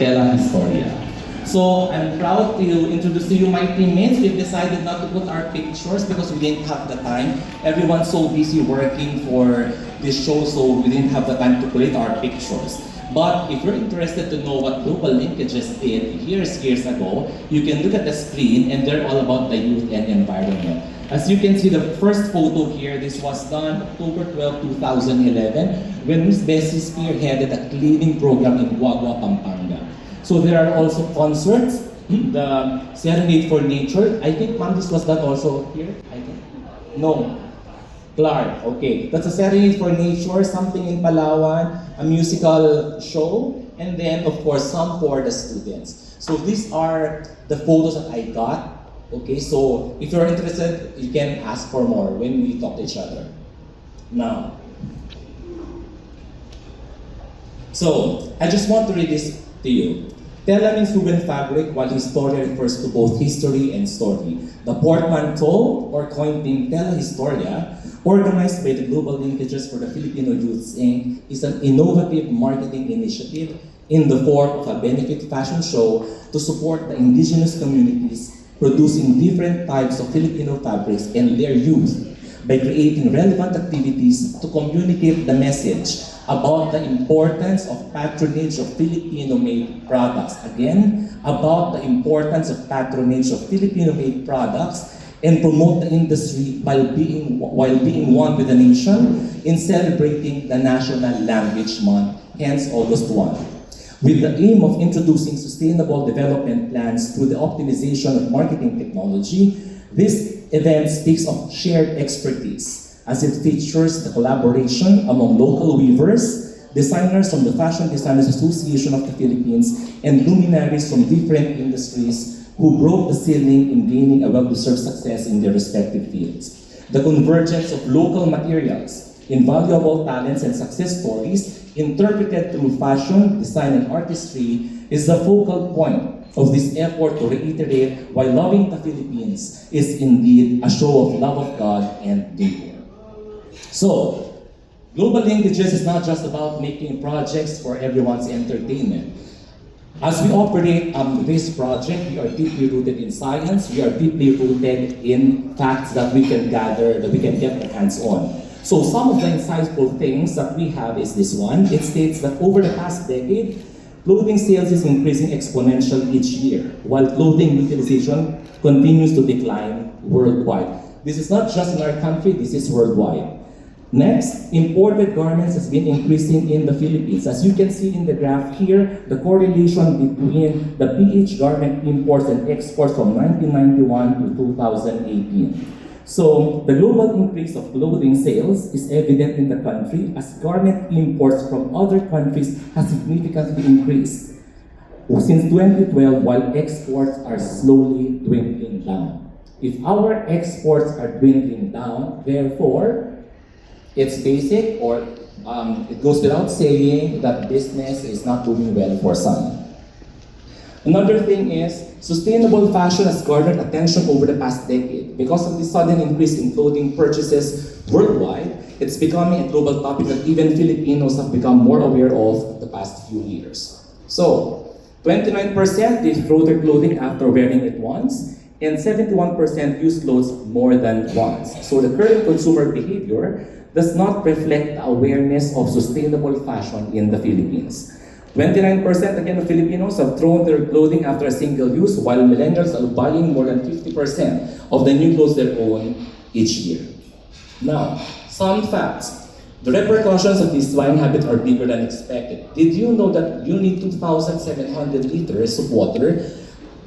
Tela Historia. So I'm proud to introduce to you my teammates. We've decided not to put our pictures because we didn't have the time. Everyone's so busy working for this show, so we didn't have the time to create our pictures. But if you're interested to know what Global Linkages did years ago, you can look at the screen and they're all about the youth and environment. As you can see, the first photo here, this was done October 12, 2011, when Miss Bessie spearheaded a cleaning program in Guagua, Pampanga. So there are also concerts, the Serenade for Nature. I think, ma'am, this was done also here, I think. No. Clark, okay. That's a Serenade for Nature, something in Palawan, a musical show, and then, of course, some for the students. So these are the photos that I got. Okay, so if you're interested, you can ask for more when we talk to each other. Now, so I just want to read this to you. Tela means woven fabric, while Historia refers to both history and story. The portmanteau, or coined name Tela Historia, organized by the Global Linkages for the Filipino Youths Inc., is an innovative marketing initiative in the form of a benefit fashion show to support the indigenous communities producing different types of Filipino fabrics and their use by creating relevant activities to communicate the message about the importance of patronage of Filipino-made products. Again, about the importance of patronage of Filipino-made products and promote the industry while being one with the nation in celebrating the National Language Month, hence August 1. With the aim of introducing sustainable development plans through the optimization of marketing technology, this event speaks of shared expertise as it features the collaboration among local weavers, designers from the Fashion Designers Association of the Philippines, and luminaries from different industries who broke the ceiling in gaining a well-deserved success in their respective fields. The convergence of local materials, invaluable talents, and success stories interpreted through fashion, design, and artistry is the focal point of this effort to reiterate why loving the Philippines is indeed a show of love of God and neighbor. So, Global Linkages is not just about making projects for everyone's entertainment. As we operate this project, we are deeply rooted in science, we are deeply rooted in facts that we can gather, that we can get our hands on. So some of the insightful things that we have is this one. It states that over the past decade, clothing sales is increasing exponentially each year, while clothing utilization continues to decline worldwide. This is not just in our country, this is worldwide. Next, imported garments has been increasing in the Philippines. As you can see in the graph here, the correlation between the PH garment imports and exports from 1991 to 2018. So, the global increase of clothing sales is evident in the country as garment imports from other countries has significantly increased since 2012, while exports are slowly dwindling down. If our exports are dwindling down, therefore, it's basic or it goes without saying that business is not doing well for some. Another thing is, sustainable fashion has garnered attention over the past decade. Because of the sudden increase in clothing purchases worldwide, it's becoming a global topic that even Filipinos have become more aware of the past few years. So, 29% they throw their clothing after wearing it once, and 71% use clothes more than once. So the current consumer behavior does not reflect the awareness of sustainable fashion in the Philippines. 29% again of Filipinos have thrown their clothing after a single use, while millennials are buying more than 50% of the new clothes they own each year. Now, some facts. The repercussions of this buying habit are bigger than expected. Did you know that you need 2,700 liters of water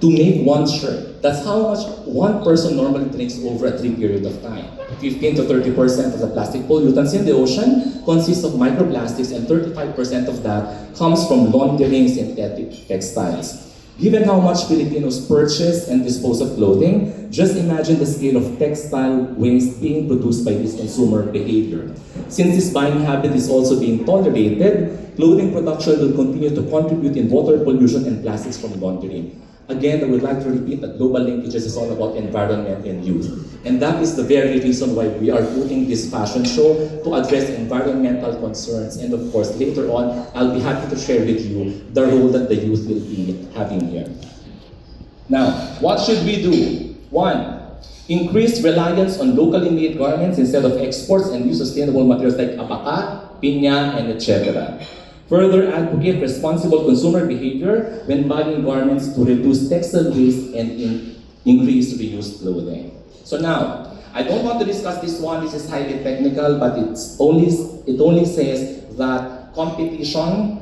to make one shirt? That's how much one person normally drinks over a 3 period of time. 15 to 30% of the plastic pollutants in the ocean consists of microplastics, and 35% of that comes from laundering synthetic textiles. Given how much Filipinos purchase and dispose of clothing, just imagine the scale of textile waste being produced by this consumer behavior. Since this buying habit is also being tolerated, clothing production will continue to contribute in water pollution and plastics from laundering. Again, I would like to repeat that global linkages is all about environment and youth. And that is the very reason why we are putting this fashion show to address environmental concerns. And of course, later on, I'll be happy to share with you the role that the youth will be having here. Now, what should we do? One, increase reliance on locally made garments instead of exports and use sustainable materials like abaca, piña, and etc. Further, advocate responsible consumer behavior when buying garments to reduce textile waste and increase reused clothing. So now, I don't want to discuss this one. This is highly technical, but it only says that competition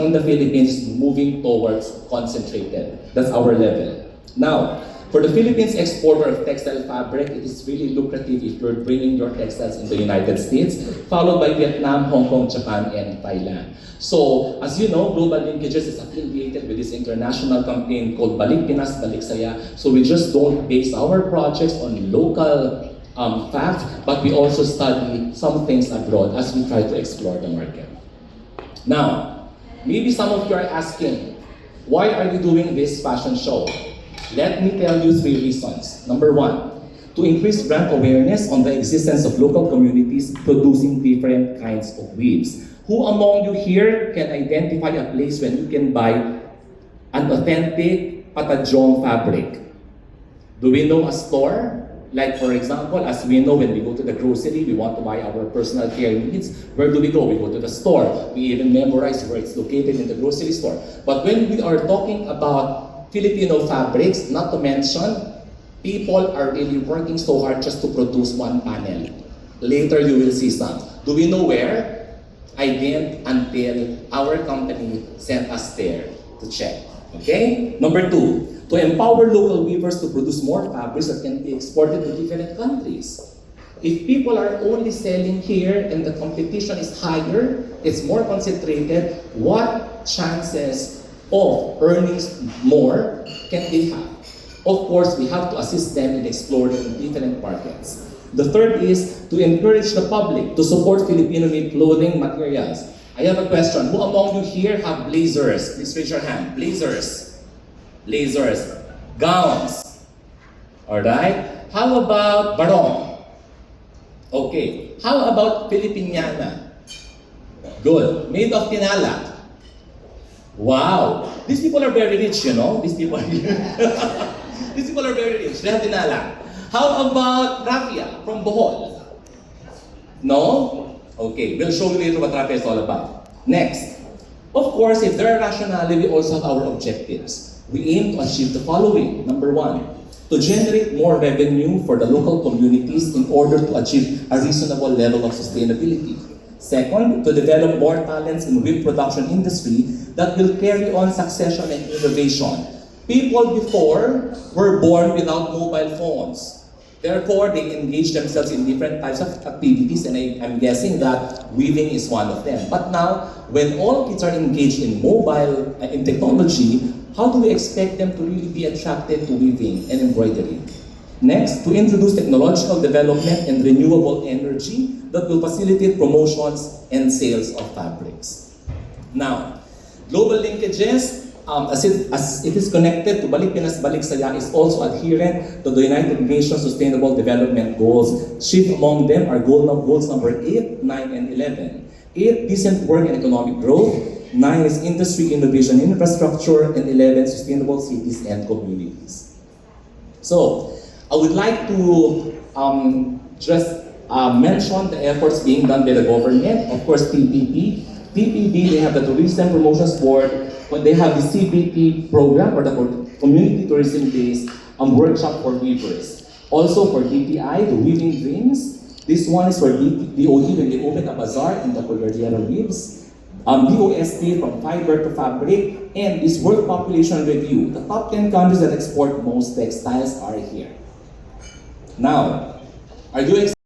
in the Philippines is moving towards concentrated. That's our level. Now, for the Philippines exporter of textile fabric, it is really lucrative if you're bringing your textiles in the United States, followed by Vietnam, Hong Kong, Japan, and Thailand. So, as you know, Global Linkages is affiliated with this international campaign called Balik Pinas, Balik Saya. So we just don't base our projects on local facts, but we also study some things abroad as we try to explore the market. Now, maybe some of you are asking, why are you doing this fashion show? Let me tell you 3 reasons. Number 1, to increase brand awareness on the existence of local communities producing different kinds of weaves. Who among you here can identify a place when you can buy an authentic Patajong fabric? Do we know a store? Like for example, as we know when we go to the grocery, we want to buy our personal care needs. Where do we go? We go to the store. We even memorize where it's located in the grocery store. But when we are talking about Filipino fabrics, not to mention, people are really working so hard just to produce one panel. Later you will see some. Do we know where? I didn't until our company sent us there to check. Okay? Number 2, to empower local weavers to produce more fabrics that can be exported to different countries. If people are only selling here and the competition is higher, it's more concentrated, what chances of earning more can they have? Of course, we have to assist them in exploring different markets. The third is to encourage the public to support Filipino-made clothing materials. I have a question. Who among you here have blazers? Please raise your hand. Blazers. Blazers. Gowns. Alright? How about barong? Okay. How about Filipiniana? Good. Made of tinala. Wow. These people are very rich, you know? These people here. These people are very rich. They have tinala. How about raffia from Bohol? No? Okay, we'll show you later what raffia is all about. Next. Of course, if there are rationale, we also have our objectives. We aim to achieve the following. Number 1, to generate more revenue for the local communities in order to achieve a reasonable level of sustainability. Second, to develop more talents in weave production industry that will carry on succession and innovation. People before were born without mobile phones. Therefore, they engage themselves in different types of activities, and I'm guessing that weaving is one of them. But now, when all kids are engaged in mobile, in technology, how do we expect them to really be attracted to weaving and embroidery? Next, to introduce technological development and renewable energy that will facilitate promotions and sales of fabrics. Now, global linkages, as it is connected to Balik Pinas, Balik Saya, is also adherent to the United Nations Sustainable Development Goals. Chief among them are goals number 8, 9, and 11. 8, decent work and economic growth. 9 is industry, innovation, infrastructure. And 11, sustainable cities and communities. So, I would like to just mention the efforts being done by the government. Of course, TPP. TPB, they have the Tourism Promotions Board. When they have the CBT program, or the Community Tourism Days, workshop for weavers. Also for DTI, the Weaving Dreams. This one is for DOE when they open a bazaar in the Cordillera Weaves. DOST from fiber to fabric, and this World Population Review. The top 10 countries that export most textiles are here. Now, are you excited?